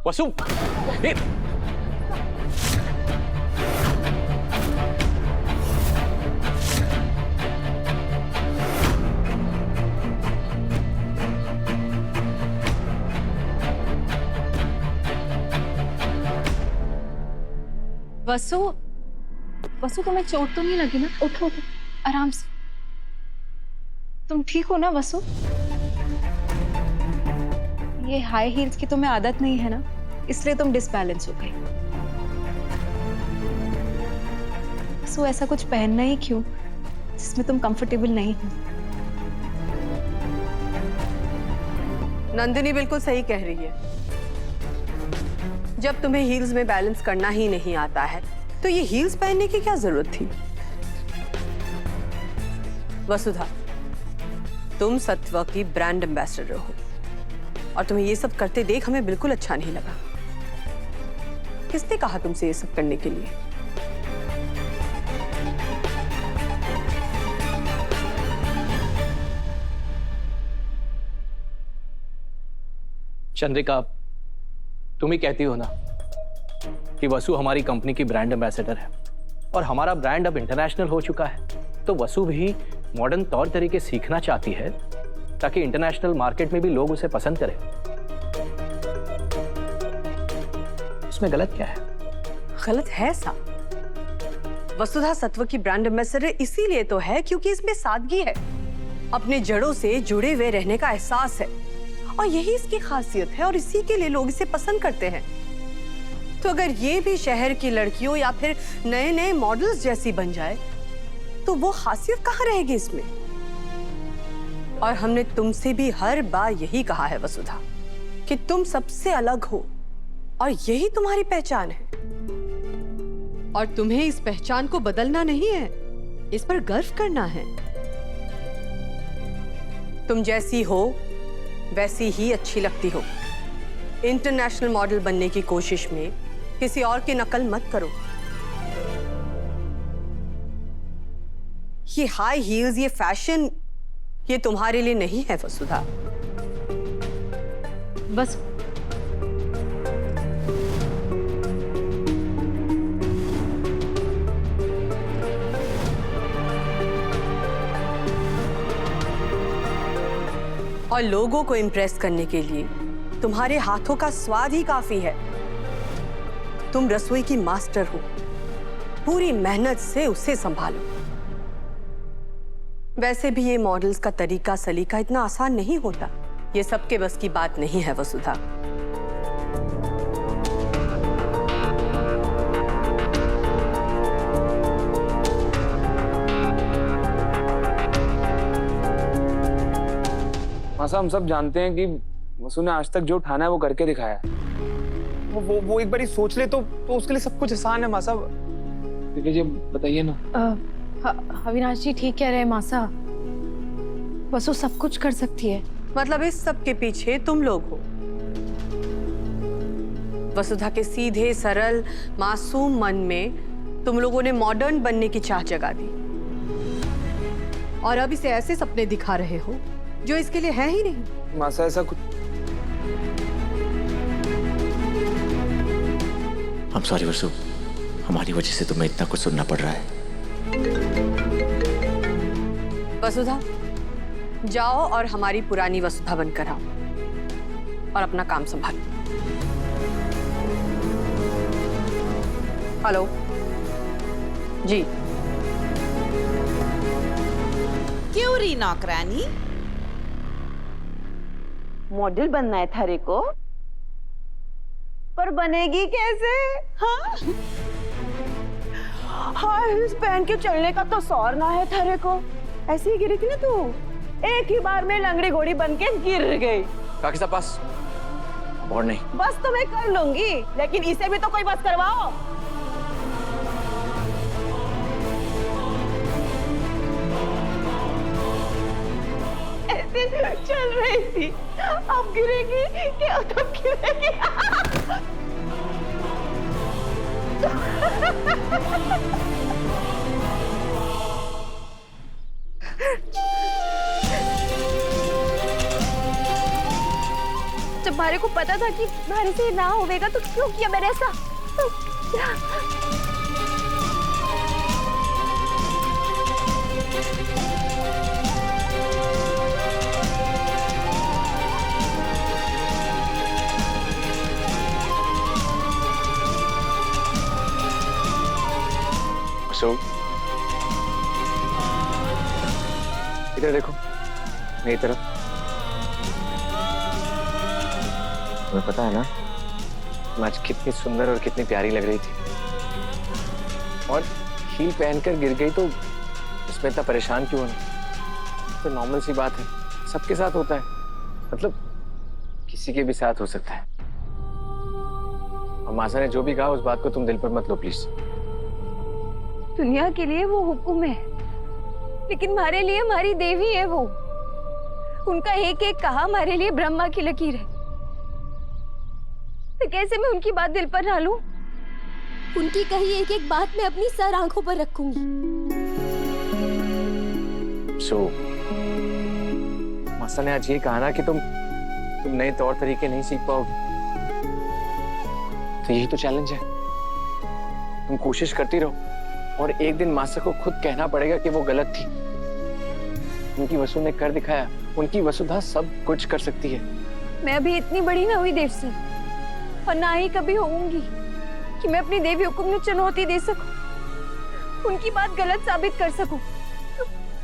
वसु, ये वसु, वसु तुम्हें चोट तो नहीं लगी ना? उठो उठो, आराम से। तुम ठीक हो ना वसु? ये हाई हील्स की तुम्हें आदत नहीं है ना, इसलिए तुम डिसबैलेंस हो गई। वसु, ऐसा कुछ पहनना ही क्यों जिसमें तुम कंफर्टेबल नहीं हो? नंदिनी बिल्कुल सही कह रही है। जब तुम्हें हील्स में बैलेंस करना ही नहीं आता है तो ये हील्स पहनने की क्या जरूरत थी? वसुधा, तुम सत्वा की ब्रांड एम्बेसडर हो और तुम्हें ये सब करते देख हमें बिल्कुल अच्छा नहीं लगा। किसने कहा तुमसे ये सब करने के लिए? चंद्रिका, तुम ही कहती हो ना कि वसु हमारी कंपनी की ब्रांड एम्बेसडर है और हमारा ब्रांड अब इंटरनेशनल हो चुका है, तो वसु भी मॉडर्न तौर तरीके सीखना चाहती है ताकि इंटरनेशनल मार्केट में भी लोग उसे पसंद करें। उसमें गलत क्या है? गलत है सा। वसुधा सत्व की ब्रांड एम्बेसडर इसीलिए तो है क्योंकि इसमें सादगी है, अपने जड़ों से जुड़े हुए रहने का एहसास है और यही इसकी खासियत है और इसी के लिए लोग इसे पसंद करते हैं। तो अगर ये भी शहर की लड़कियों या फिर नए नए मॉडल्स जैसी बन जाए तो वो खासियत कहाँ रहेगी इसमें? और हमने तुमसे भी हर बार यही कहा है वसुधा कि तुम सबसे अलग हो और यही तुम्हारी पहचान है और तुम्हें इस पहचान को बदलना नहीं है, इस पर गर्व करना है। तुम जैसी हो वैसी ही अच्छी लगती हो। इंटरनेशनल मॉडल बनने की कोशिश में किसी और की नकल मत करो। ये हाई हील्स, ये फैशन, ये तुम्हारे लिए नहीं है वसुधा। बस और लोगों को इम्प्रेस करने के लिए तुम्हारे हाथों का स्वाद ही काफी है। तुम रसोई की मास्टर हो, पूरी मेहनत से उसे संभालो। वैसे भी ये मॉडल्स का तरीका सलीका इतना आसान नहीं होता, ये सबके बस की बात नहीं है वसुधा। मासा, हम सब जानते हैं कि वसु ने आज तक जो ठाना है वो करके दिखाया है। वो एक बार ही सोच ले तो उसके लिए सब कुछ आसान है मासा। जी बताइए ना। अविनाश जी ठीक कह रहे हैं मासा, वसु सब कुछ कर सकती है। मतलब इस सब के पीछे तुम लोग हो। वसुधा के सीधे सरल मासूम मन में तुम लोगों ने मॉडर्न बनने की चाह जगा दी और अब इसे ऐसे सपने दिखा रहे हो जो इसके लिए है ही नहीं। मासा ऐसा कुछ। I'm sorry वसु, हमारी वजह से तुम्हें इतना कुछ सुनना पड़ रहा है। वसुधा, जाओ और हमारी पुरानी वसुधा बनकर आओ और अपना काम संभालो। हेलो जी। क्यों री नौकरानी? मॉडल बनना है थारे को, पर बनेगी कैसे? हाँ, हिल्स पहन के चलने का तो सौर ना है थारे को। ऐसे ही गिरी थी ना तू, एक ही बार में लंगड़ी घोड़ी बन के गिर गई। काकी साहब पास और नहीं। बस तो मैं कर लूंगी, लेकिन इसे भी तो कोई बस करवाओ। ऐसे चल रही थी, अब गिरेगी कि अब गिरेगी। जब मारे को पता था था कि मारे से ना होवेगा तो क्यों किया मैंने ऐसा? वसु, इधर देखो, मेरी तरफ। तुम्हें पता है ना, तुम आज कितनी सुंदर और कितनी प्यारी लग रही थी, और हील पहनकर गिर गई तो इसमें इतना परेशान क्यों होना? तो नॉर्मल सी बात है, सबके साथ होता है, मतलब किसी के भी साथ हो सकता है। और मासा ने जो भी कहा उस बात को तुम दिल पर मत लो प्लीज। दुनिया के लिए वो हुक्म है, लेकिन हमारे लिए हमारी देवी है वो। उनका एक एक कहा हमारे लिए ब्रह्मा की लकीर है। तो कैसे मैं उनकी बात दिल पर ना लूं? उनकी कही एक एक बात मैं अपनी सर आंखों पर रखूंगी। सो मासा ने आज ये कहा ना कि तुम नए तौर तरीके नहीं सीख पाओगे, तो यही तो चैलेंज है। तुम कोशिश करती रहो, और एक दिन मासा को खुद कहना पड़ेगा कि वो गलत थी। उनकी वसु ने कर दिखाया, उनकी वसुधा सब कुछ कर सकती है। मैं अभी इतनी बड़ी ना हुई देव सर, और ना ही कभी होऊंगी कि मैं अपनी देवी हुक्म में चुनौती दे सकूं, उनकी बात गलत साबित कर सकूं।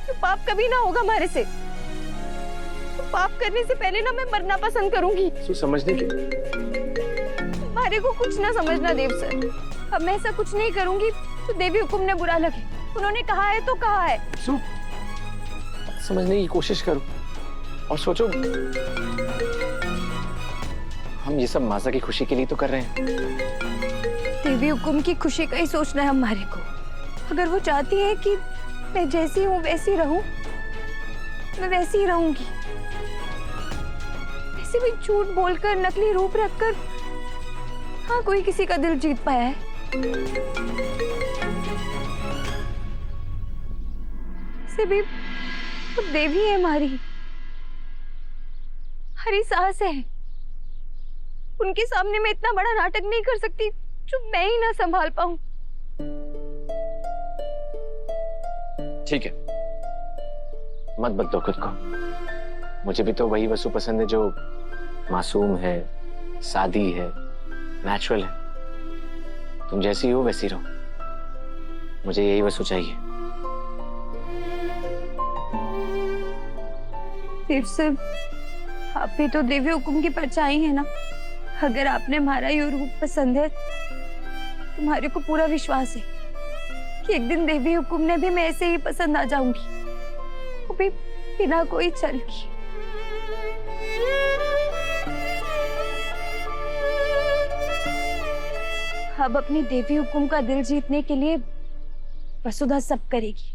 तो पाप कभी ना होगा हमारे से। तो पाप करने से पहले ना मैं मरना पसंद करूंगी। सो समझने के हमारे को कुछ ना समझना देव सर। अब मैं ऐसा कुछ नहीं करूंगी तो देवी हुक्म ने बुरा लगे। उन्होंने कहा है तो कहा है। सो समझने की कोशिश करो और सोचो, हम ये सब मासा की खुशी के लिए तो कर रहे हैं। देवी हुक्म की खुशी का ही सोचना है हमारे को। अगर वो चाहती है कि मैं जैसी हूँ वैसी रहूं, मैं वैसी ही रहूंगी। ऐसे भी झूठ बोलकर, नकली रूप रखकर हाँ कोई किसी का दिल जीत पाया है? ऐसे भी वो देवी है हमारी, हरी सास है। उनके सामने मैं इतना बड़ा नाटक नहीं कर सकती जो मैं ही ना संभाल पाऊं। ठीक है, मत बदलो खुद को। मुझे भी तो वही वसु पसंद है जो मासूम है, सादी है, नेचुरल है। तुम जैसी हो वैसी रहो, मुझे यही वसु चाहिए। देव सर, आप भी तो देवी हुक्म की परछाई है ना। अगर आपने हमारा ये रूप पसंद है, तुम्हारे को पूरा विश्वास है कि एक दिन देवी हुक्म ने भी मैं ऐसे ही पसंद आ जाऊंगी, वो भी बिना कोई छल की। अब अपनी देवी हुक्म का दिल जीतने के लिए वसुधा सब करेगी,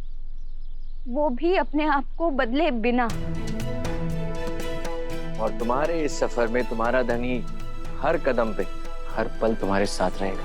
वो भी अपने आप को बदले बिना। और तुम्हारे इस सफर में तुम्हारा धनी हर कदम पे, हर पल तुम्हारे साथ रहेगा।